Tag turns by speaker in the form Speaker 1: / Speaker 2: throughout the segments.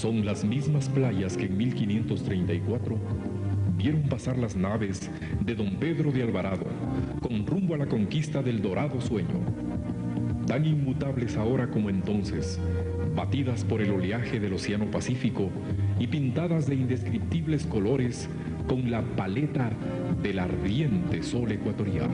Speaker 1: Son las mismas playas que en 1534 vieron pasar las naves de don Pedro de Alvarado con rumbo a la conquista del dorado sueño. Tan inmutables ahora como entonces, batidas por el oleaje del Océano Pacífico y pintadas de indescriptibles colores con la paleta del ardiente sol ecuatorial.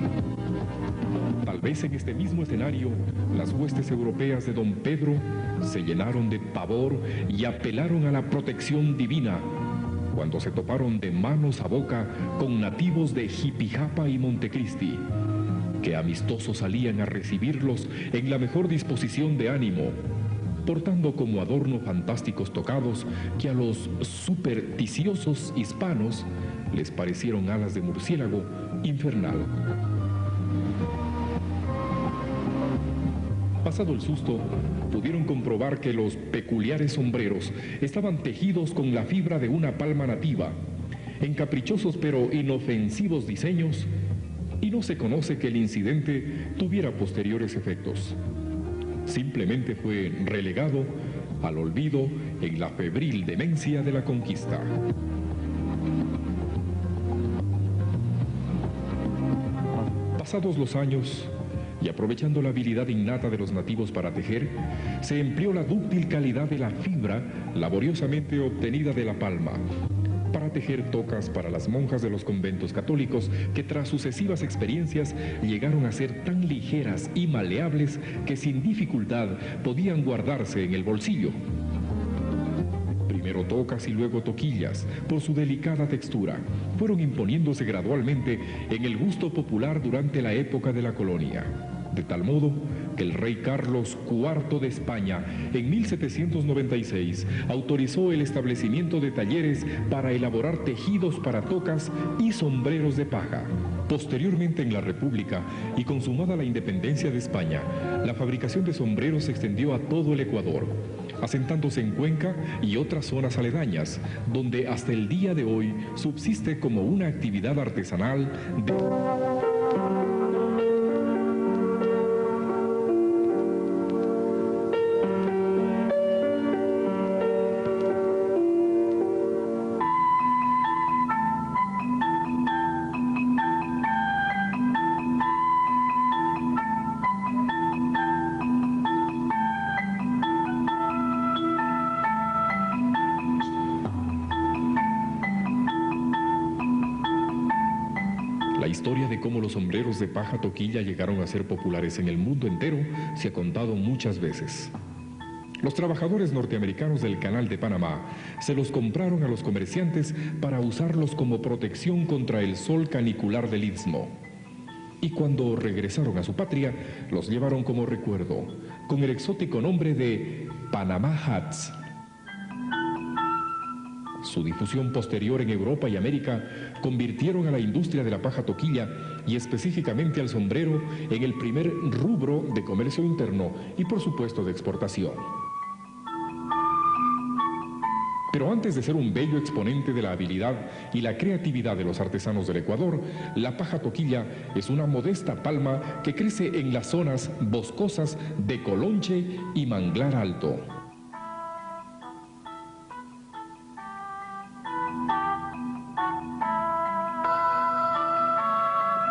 Speaker 1: Tal vez en este mismo escenario, las huestes europeas de don Pedro se llenaron de pavor y apelaron a la protección divina cuando se toparon de manos a boca con nativos de Jipijapa y Montecristi, que amistosos salían a recibirlos en la mejor disposición de ánimo, portando como adorno fantásticos tocados que a los supersticiosos hispanos les parecieron alas de murciélago infernal. Pasado el susto, pudieron comprobar que los peculiares sombreros estaban tejidos con la fibra de una palma nativa, en caprichosos pero inofensivos diseños, y no se conoce que el incidente tuviera posteriores efectos. Simplemente fue relegado al olvido en la febril demencia de la conquista. Pasados los años, y aprovechando la habilidad innata de los nativos para tejer, se empleó la dúctil calidad de la fibra laboriosamente obtenida de la palma para tejer tocas para las monjas de los conventos católicos que tras sucesivas experiencias llegaron a ser tan ligeras y maleables que sin dificultad podían guardarse en el bolsillo. Primero tocas y luego toquillas, por su delicada textura, fueron imponiéndose gradualmente en el gusto popular durante la época de la colonia, de tal modo que el rey Carlos IV de España, en 1796, autorizó el establecimiento de talleres para elaborar tejidos para tocas y sombreros de paja. Posteriormente, en la República y consumada la independencia de España, la fabricación de sombreros se extendió a todo el Ecuador, asentándose en Cuenca y otras zonas aledañas, donde hasta el día de hoy subsiste como una actividad artesanal de... La historia de cómo los sombreros de paja toquilla llegaron a ser populares en el mundo entero se ha contado muchas veces. Los trabajadores norteamericanos del Canal de Panamá se los compraron a los comerciantes para usarlos como protección contra el sol canicular del Istmo. Y cuando regresaron a su patria, los llevaron como recuerdo, con el exótico nombre de Panama Hats. Su difusión posterior en Europa y América convirtieron a la industria de la paja toquilla y específicamente al sombrero en el primer rubro de comercio interno y por supuesto de exportación. Pero antes de ser un bello exponente de la habilidad y la creatividad de los artesanos del Ecuador, la paja toquilla es una modesta palma que crece en las zonas boscosas de Colonche y Manglar Alto.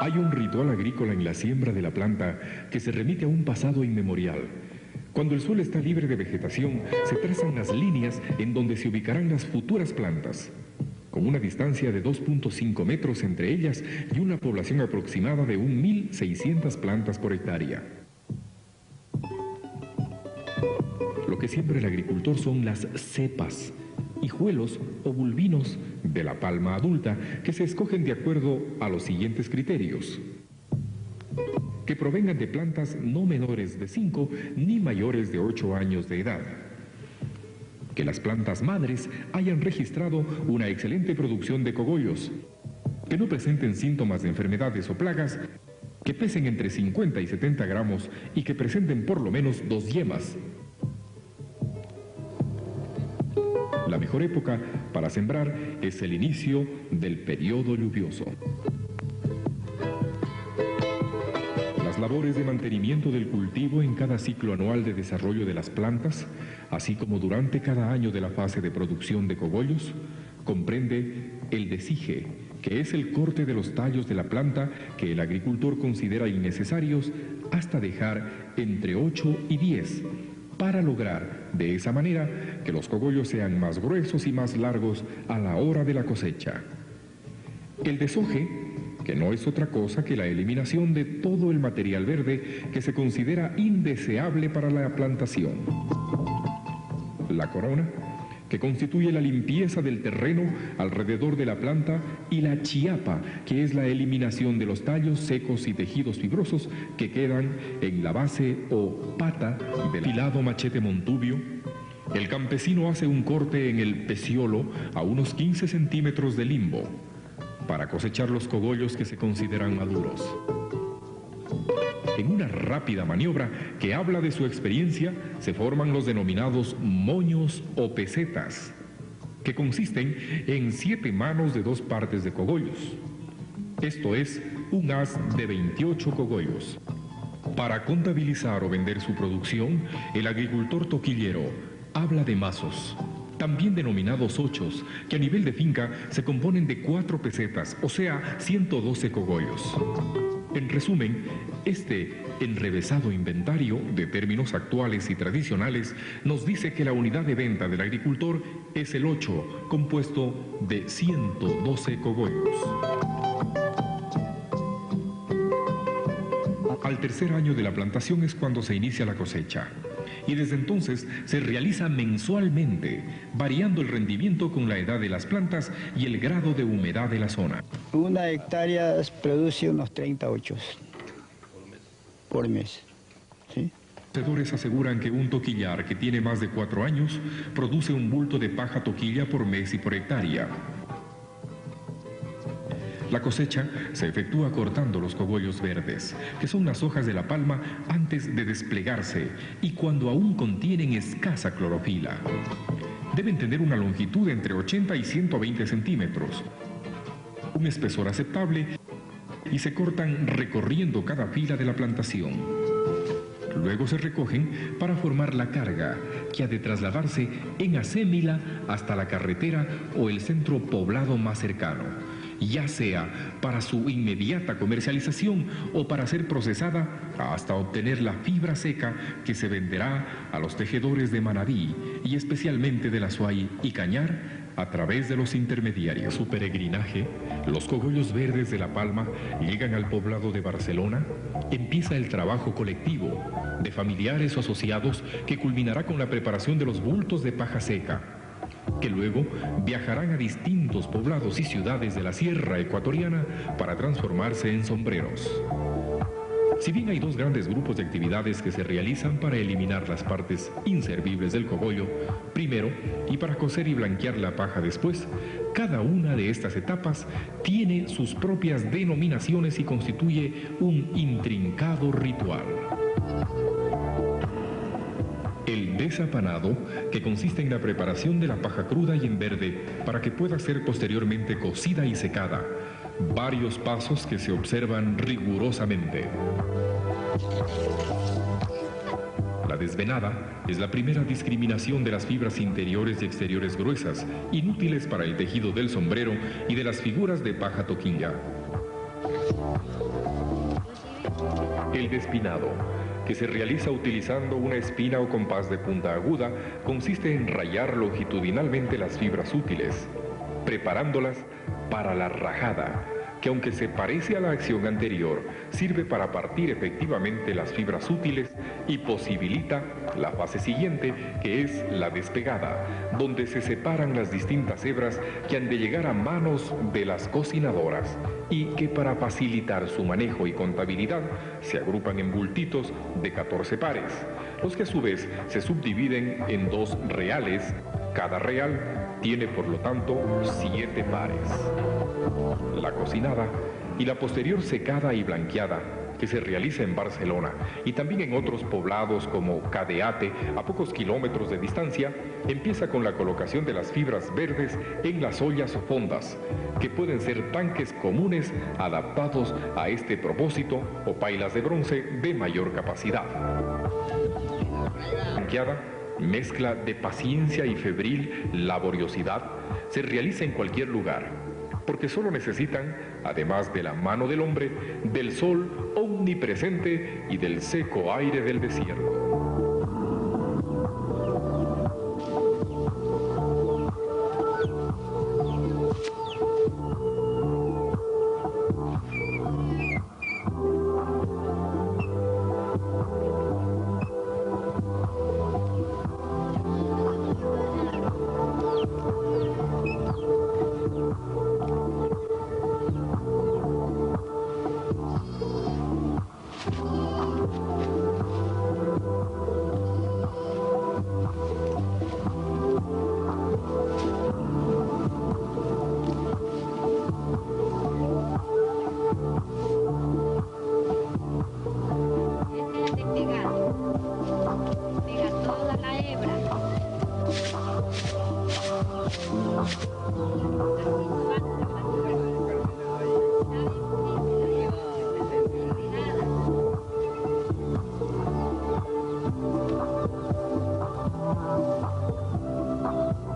Speaker 1: Hay un ritual agrícola en la siembra de la planta que se remite a un pasado inmemorial. Cuando el suelo está libre de vegetación, se trazan las líneas en donde se ubicarán las futuras plantas, con una distancia de 2.5 metros entre ellas y una población aproximada de 1.600 plantas por hectárea. Lo que siembra el agricultor son las cepas, hijuelos o bulbinos de la palma adulta que se escogen de acuerdo a los siguientes criterios: que provengan de plantas no menores de 5 ni mayores de 8 años de edad, que las plantas madres hayan registrado una excelente producción de cogollos, que no presenten síntomas de enfermedades o plagas, que pesen entre 50 y 70 gramos y que presenten por lo menos 2 yemas. La mejor época para sembrar es el inicio del periodo lluvioso. Las Las labores de mantenimiento del cultivo en cada ciclo anual de desarrollo de las plantas, así como durante cada año de la fase de producción de cogollos, comprende el desige, que es el corte de los tallos de la planta que el agricultor considera innecesarios hasta dejar entre 8 y 10, para lograr de esa manera que los cogollos sean más gruesos y más largos a la hora de la cosecha. El desoje, que no es otra cosa que la eliminación de todo el material verde que se considera indeseable para la plantación. La corona, que constituye la limpieza del terreno alrededor de la planta, y la chiapa, que es la eliminación de los tallos secos y tejidos fibrosos que quedan en la base o pata del afilado machete montubio. El campesino hace un corte en el peciolo a unos 15 centímetros de limbo para cosechar los cogollos que se consideran maduros. En una rápida maniobra que habla de su experiencia, se forman los denominados moños o pesetas, que consisten en 7 manos de 2 partes de cogollos. Esto es un haz de 28 cogollos. Para contabilizar o vender su producción, el agricultor toquillero habla de mazos, también denominados ochos, que a nivel de finca se componen de 4 pesetas, o sea, 112 cogollos. En resumen, este enrevesado inventario de términos actuales y tradicionales nos dice que la unidad de venta del agricultor es el 8, compuesto de 112 cogollos. Al tercer año de la plantación es cuando se inicia la cosecha, y desde entonces se realiza mensualmente, variando el rendimiento con la edad de las plantas y el grado de humedad de la zona.
Speaker 2: Una hectárea produce unos 30 ochos por mes. ¿Sí?
Speaker 1: Los conocedores aseguran que un toquillar que tiene más de 4 años produce un bulto de paja toquilla por mes y por hectárea. La cosecha se efectúa cortando los cogollos verdes, que son las hojas de la palma antes de desplegarse y cuando aún contienen escasa clorofila. Deben tener una longitud entre 80 y 120 centímetros, un espesor aceptable, y se cortan recorriendo cada fila de la plantación. Luego se recogen para formar la carga, que ha de trasladarse en acémila hasta la carretera o el centro poblado más cercano, ya sea para su inmediata comercialización o para ser procesada hasta obtener la fibra seca que se venderá a los tejedores de Manabí y especialmente de la Azuay y Cañar a través de los intermediarios. Su peregrinaje, los cogollos verdes de La Palma llegan al poblado de Barcelona, empieza el trabajo colectivo de familiares o asociados que culminará con la preparación de los bultos de paja seca, que luego viajarán a distintos poblados y ciudades de la sierra ecuatoriana para transformarse en sombreros. Si bien hay 2 grandes grupos de actividades que se realizan para eliminar las partes inservibles del cogollo, primero, y para cocer y blanquear la paja después, cada una de estas etapas tiene sus propias denominaciones y constituye un intrincado ritual. El desapanado, que consiste en la preparación de la paja cruda y en verde para que pueda ser posteriormente cocida y secada. Varios pasos que se observan rigurosamente. La desvenada es la primera discriminación de las fibras interiores y exteriores gruesas, inútiles para el tejido del sombrero y de las figuras de paja toquilla. El despinado, que se realiza utilizando una espina o compás de punta aguda, consiste en rayar longitudinalmente las fibras útiles, preparándolas para la rajada, que aunque se parece a la acción anterior, sirve para partir efectivamente las fibras útiles y posibilita la fase siguiente, que es la despegada, donde se separan las distintas hebras que han de llegar a manos de las cocinadoras y que para facilitar su manejo y contabilidad se agrupan en bultitos de 14 pares, los que a su vez se subdividen en 2 reales. Cada real tiene por lo tanto 7 pares. La cocinada y la posterior secada y blanqueada que se realiza en Barcelona y también en otros poblados como Cadeate, a pocos kilómetros de distancia, empieza con la colocación de las fibras verdes en las ollas o fondas, que pueden ser tanques comunes adaptados a este propósito o pailas de bronce de mayor capacidad. Mezcla de paciencia y febril laboriosidad, se realiza en cualquier lugar, porque solo necesitan, además de la mano del hombre, del sol omnipresente y del seco aire del desierto.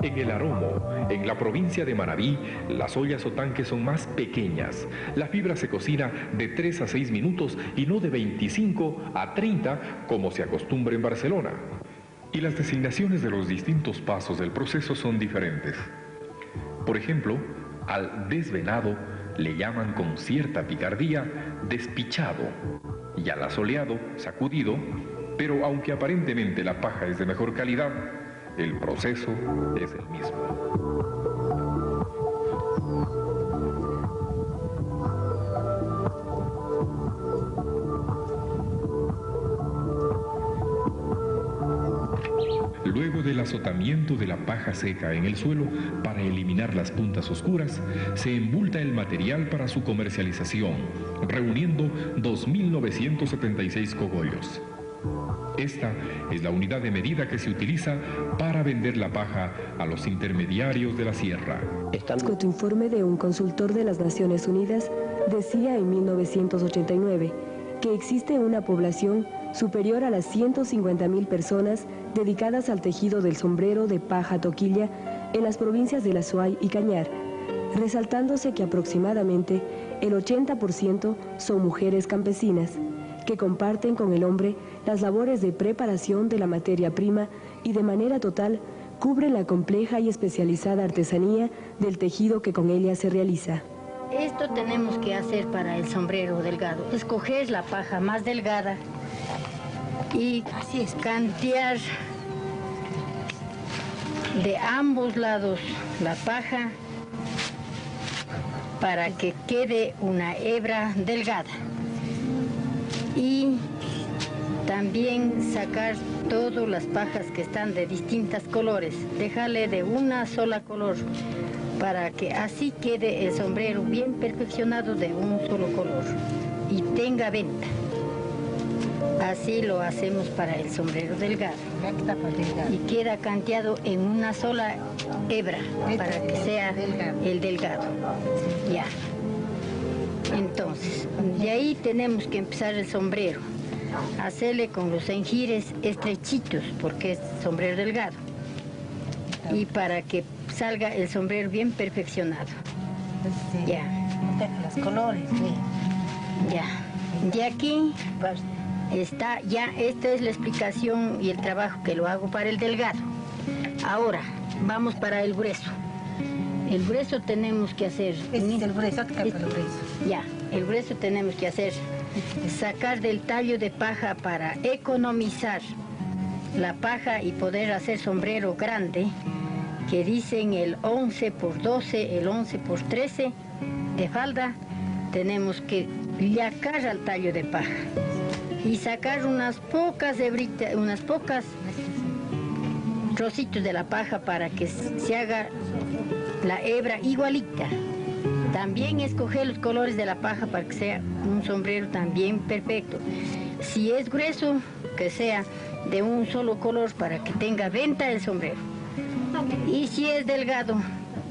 Speaker 1: En el Aromo, en la provincia de Manabí, las ollas o tanques son más pequeñas. La fibra se cocina de 3 a 6 minutos y no de 25 a 30 como se acostumbra en Barcelona. Y las designaciones de los distintos pasos del proceso son diferentes. Por ejemplo, al desvenado le llaman con cierta picardía despichado y al asoleado sacudido, pero aunque aparentemente la paja es de mejor calidad, el proceso es el mismo. Luego del azotamiento de la paja seca en el suelo para eliminar las puntas oscuras, se embulta el material para su comercialización, reuniendo 2.976 cogollos. Esta es la unidad de medida que se utiliza para vender la paja a los intermediarios de la sierra.
Speaker 3: Tu informe de un consultor de las Naciones Unidas decía en 1989 que existe una población superior a las 150.000 personas dedicadas al tejido del sombrero de paja toquilla en las provincias de La Suay y Cañar, resaltándose que aproximadamente el 80% son mujeres campesinas, que comparten con el hombre las labores de preparación de la materia prima y de manera total cubren la compleja y especializada artesanía del tejido que con ella se realiza.
Speaker 4: Esto tenemos que hacer para el sombrero delgado, escoger la paja más delgada y cantear de ambos lados la paja para que quede una hebra delgada. Y también sacar todas las pajas que están de distintos colores, dejarle de una sola color para que así quede el sombrero bien perfeccionado de un solo color y tenga venta. Así lo hacemos para el sombrero delgado y queda canteado en una sola hebra para que sea el delgado. Ya. Entonces, de ahí tenemos que empezar el sombrero, hacerle con los enjires estrechitos, porque es sombrero delgado, y para que salga el sombrero bien perfeccionado. Ya.
Speaker 5: Los colores, sí.
Speaker 4: Ya. De aquí está, ya esta es la explicación y el trabajo que lo hago para el delgado. Ahora, vamos para el grueso. El grueso tenemos que hacer...
Speaker 5: Este es el grueso, el grueso.
Speaker 4: Ya, el grueso tenemos que hacer, sacar del tallo de paja para economizar la paja y poder hacer sombrero grande, que dicen el 11 por 12, el 11 por 13 de falda, tenemos que lacar al tallo de paja y sacar unas pocas hebritas, unas pocas trocitos de la paja para que se haga la hebra igualita. También escoger los colores de la paja para que sea un sombrero también perfecto. Si es grueso, que sea de un solo color para que tenga venta el sombrero. Y si es delgado,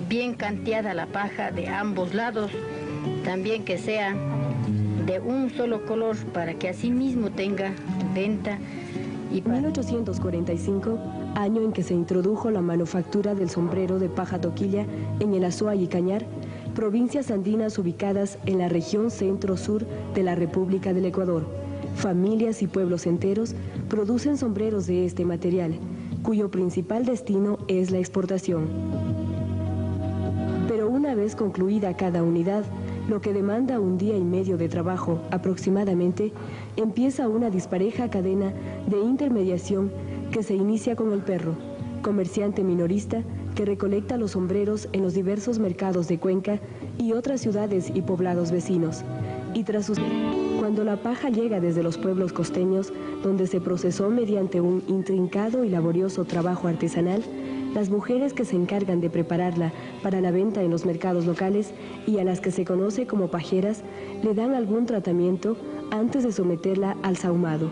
Speaker 4: bien canteada la paja de ambos lados, también que sea de un solo color para que así mismo tenga venta.
Speaker 3: Y 1845, año en que se introdujo la manufactura del sombrero de paja toquilla en el Azuay y Cañar, provincias andinas ubicadas en la región centro-sur de la República del Ecuador. Familias y pueblos enteros producen sombreros de este material, cuyo principal destino es la exportación. Pero una vez concluida cada unidad, lo que demanda un día y medio de trabajo aproximadamente, empieza una dispareja cadena de intermediación que se inicia con el perro, comerciante minorista que recolecta los sombreros en los diversos mercados de Cuenca y otras ciudades y poblados vecinos. Y cuando la paja llega desde los pueblos costeños, donde se procesó mediante un intrincado y laborioso trabajo artesanal, las mujeres que se encargan de prepararla para la venta en los mercados locales y a las que se conoce como pajeras, le dan algún tratamiento antes de someterla al sahumado,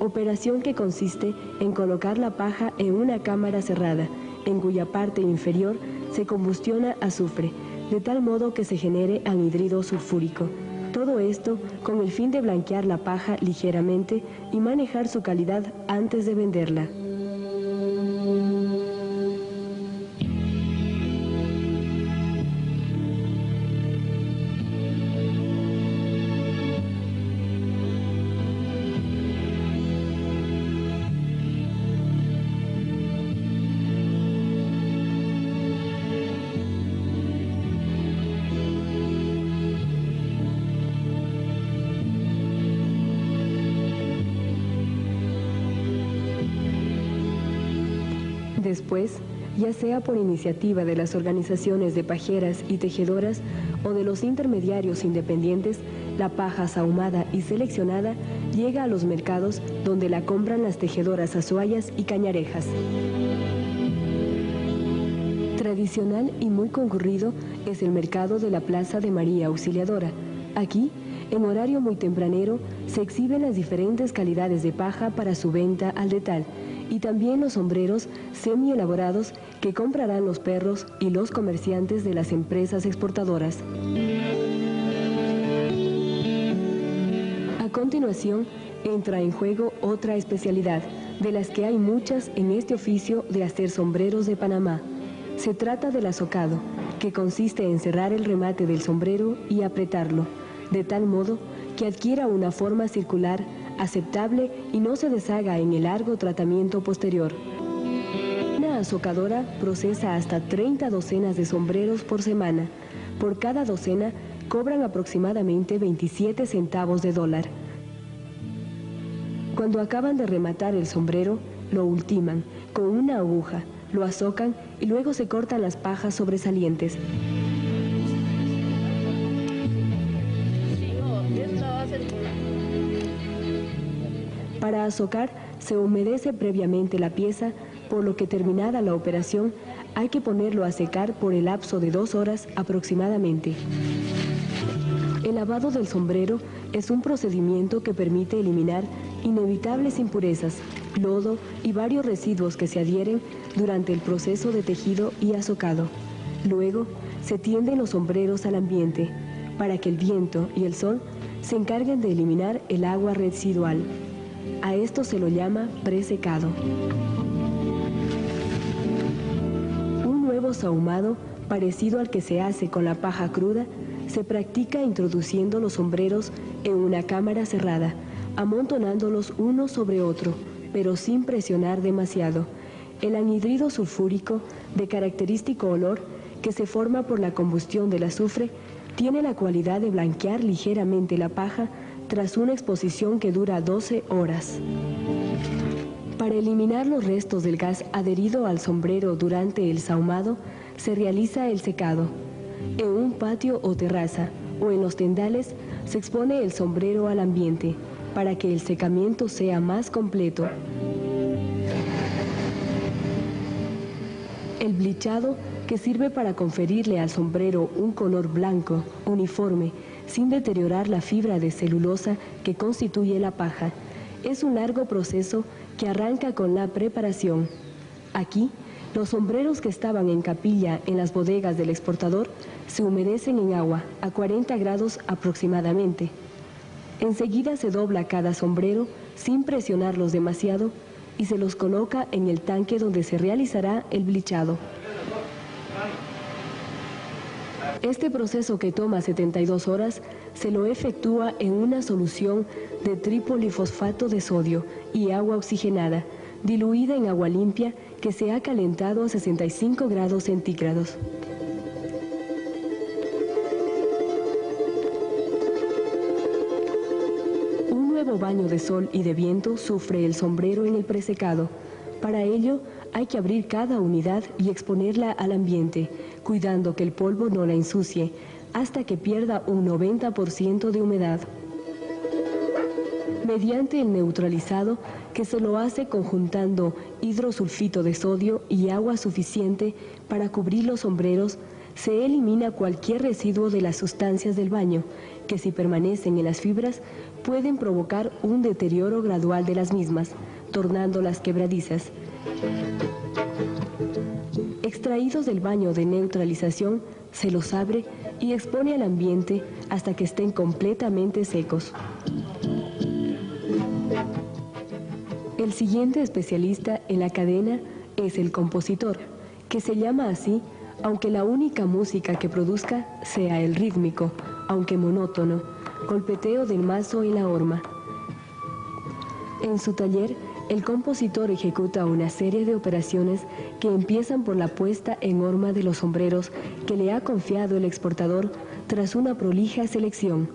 Speaker 3: operación que consiste en colocar la paja en una cámara cerrada, en cuya parte inferior se combustiona azufre, de tal modo que se genere anhídrido sulfúrico. Todo esto con el fin de blanquear la paja ligeramente y manejar su calidad antes de venderla. Después, ya sea por iniciativa de las organizaciones de pajeras y tejedoras o de los intermediarios independientes, la paja sahumada y seleccionada llega a los mercados donde la compran las tejedoras azuayas y cañarejas. Tradicional y muy concurrido es el mercado de la Plaza de María Auxiliadora. Aquí, en horario muy tempranero, se exhiben las diferentes calidades de paja para su venta al detal, y también los sombreros semi-elaborados que comprarán los perros y los comerciantes de las empresas exportadoras. A continuación, entra en juego otra especialidad, de las que hay muchas en este oficio de hacer sombreros de Panamá. Se trata del azocado, que consiste en cerrar el remate del sombrero y apretarlo, de tal modo que adquiera una forma circular aceptable y no se deshaga en el largo tratamiento posterior. Una azocadora procesa hasta 30 docenas de sombreros por semana. Por cada docena cobran aproximadamente 27 centavos de dólar. Cuando acaban de rematar el sombrero, lo ultiman con una aguja, lo azocan y luego se cortan las pajas sobresalientes. Para azocar se humedece previamente la pieza, por lo que terminada la operación hay que ponerlo a secar por el lapso de 2 horas aproximadamente. El lavado del sombrero es un procedimiento que permite eliminar inevitables impurezas, lodo y varios residuos que se adhieren durante el proceso de tejido y azocado. Luego se tienden los sombreros al ambiente para que el viento y el sol se encarguen de eliminar el agua residual. A esto se lo llama presecado. Un nuevo sahumado, parecido al que se hace con la paja cruda, se practica introduciendo los sombreros en una cámara cerrada, amontonándolos uno sobre otro, pero sin presionar demasiado. El anhídrido sulfúrico, de característico olor, que se forma por la combustión del azufre, tiene la cualidad de blanquear ligeramente la paja tras una exposición que dura 12 horas. Para eliminar los restos del gas adherido al sombrero durante el sahumado, se realiza el secado. En un patio o terraza, o en los tendales, se expone el sombrero al ambiente, para que el secamiento sea más completo. El blichado que sirve para conferirle al sombrero un color blanco, uniforme, sin deteriorar la fibra de celulosa que constituye la paja. Es un largo proceso que arranca con la preparación. Aquí, los sombreros que estaban en capilla en las bodegas del exportador se humedecen en agua a 40 grados aproximadamente. Enseguida se dobla cada sombrero sin presionarlos demasiado y se los coloca en el tanque donde se realizará el blichado. Este proceso, que toma 72 horas, se lo efectúa en una solución de tripolifosfato de sodio y agua oxigenada, diluida en agua limpia que se ha calentado a 65 grados centígrados. Un nuevo baño de sol y de viento sufre el sombrero en el presecado. Para ello, hay que abrir cada unidad y exponerla al ambiente, cuidando que el polvo no la ensucie, hasta que pierda un 90% de humedad. Mediante el neutralizado, que se lo hace conjuntando hidrosulfito de sodio y agua suficiente para cubrir los sombreros, se elimina cualquier residuo de las sustancias del baño, que si permanecen en las fibras, pueden provocar un deterioro gradual de las mismas, tornándolas quebradizas. Extraídos del baño de neutralización, se los abre y expone al ambiente hasta que estén completamente secos. El siguiente especialista en la cadena es el compositor, que se llama así, aunque la única música que produzca sea el rítmico, aunque monótono, golpeteo del mazo en la horma. En su taller, el compositor ejecuta una serie de operaciones que empiezan por la puesta en horma de los sombreros que le ha confiado el exportador tras una prolija selección.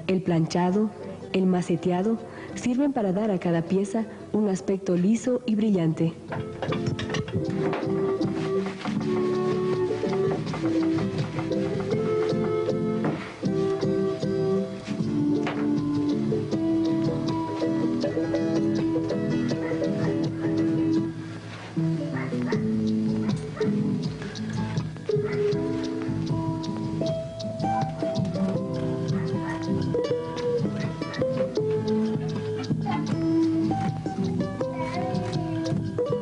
Speaker 3: El planchado, el maceteado, sirven para dar a cada pieza un aspecto liso y brillante.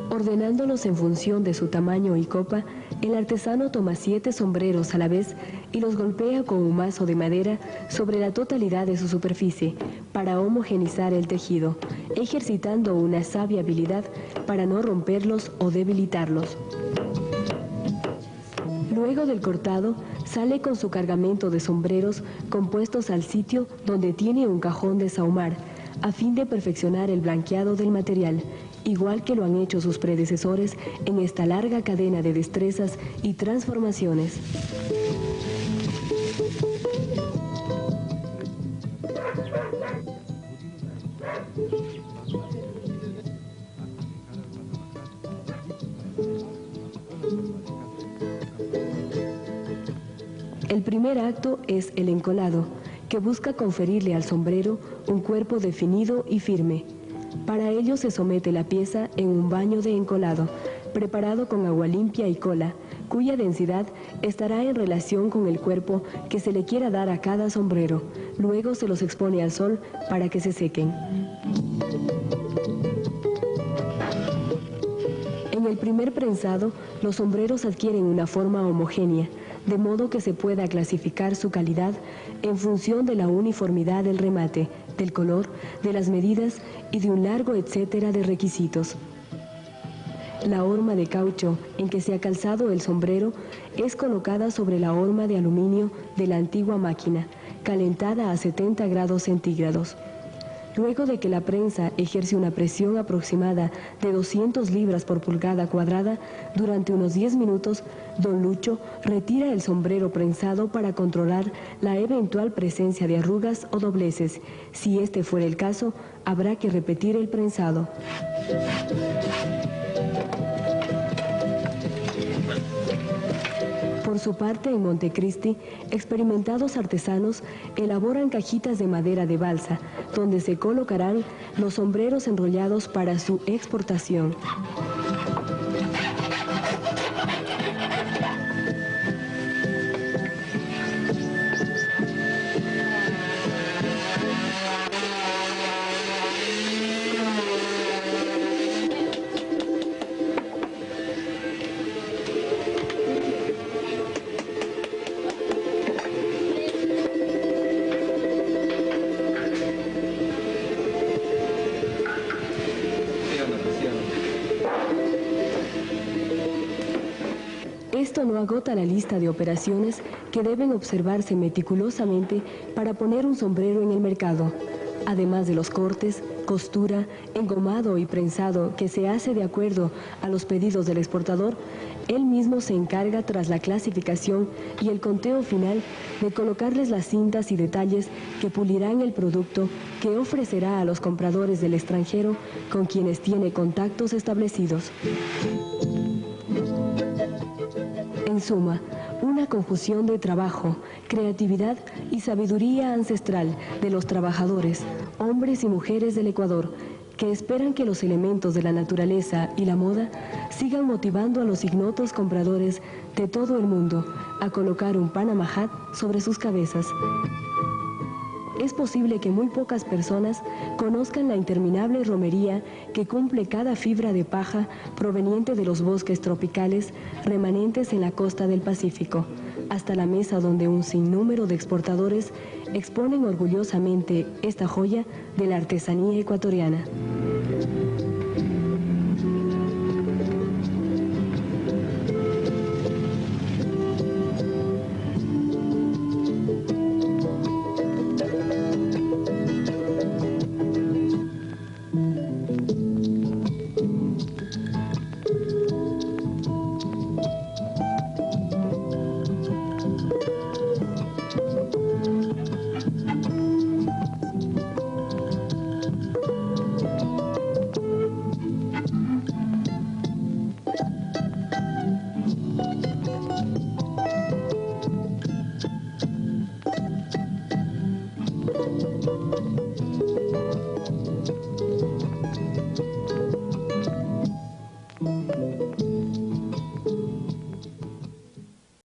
Speaker 3: Ordenándolos en función de su tamaño y copa, el artesano toma 7 sombreros a la vez y los golpea con un mazo de madera sobre la totalidad de su superficie para homogeneizar el tejido, ejercitando una sabia habilidad para no romperlos o debilitarlos. Luego del cortado, sale con su cargamento de sombreros compuestos al sitio donde tiene un cajón de sahumar, a fin de perfeccionar el blanqueado del material, igual que lo han hecho sus predecesores en esta larga cadena de destrezas y transformaciones. El primer acto es el encolado, que busca conferirle al sombrero un cuerpo definido y firme. Para ello se somete la pieza en un baño de encolado, preparado con agua limpia y cola, cuya densidad estará en relación con el cuerpo que se le quiera dar a cada sombrero. Luego se los expone al sol para que se sequen. En el primer prensado, los sombreros adquieren una forma homogénea, de modo que se pueda clasificar su calidad en función de la uniformidad del remate, del color, de las medidas y de un largo etcétera de requisitos. La horma de caucho en que se ha calzado el sombrero es colocada sobre la horma de aluminio de la antigua máquina, calentada a 70 grados centígrados. Luego de que la prensa ejerce una presión aproximada de 200 libras por pulgada cuadrada, durante unos 10 minutos, don Lucho retira el sombrero prensado para controlar la eventual presencia de arrugas o dobleces. Si este fuera el caso, habrá que repetir el prensado. Por su parte, en Montecristi, experimentados artesanos elaboran cajitas de madera de balsa, donde se colocarán los sombreros enrollados para su exportación. agota la lista de operaciones que deben observarse meticulosamente para poner un sombrero en el mercado, además de los cortes, costura, engomado y prensado que se hace de acuerdo a los pedidos del exportador. Él mismo se encarga, tras la clasificación y el conteo final, de colocarles las cintas y detalles que pulirán el producto que ofrecerá a los compradores del extranjero con quienes tiene contactos establecidos. En suma, una confusión de trabajo, creatividad y sabiduría ancestral de los trabajadores, hombres y mujeres del Ecuador, que esperan que los elementos de la naturaleza y la moda sigan motivando a los ignotos compradores de todo el mundo a colocar un Panama Hat sobre sus cabezas. Es posible que muy pocas personas conozcan la interminable romería que cumple cada fibra de paja proveniente de los bosques tropicales remanentes en la costa del Pacífico, hasta la mesa donde un sinnúmero de exportadores exponen orgullosamente esta joya de la artesanía ecuatoriana.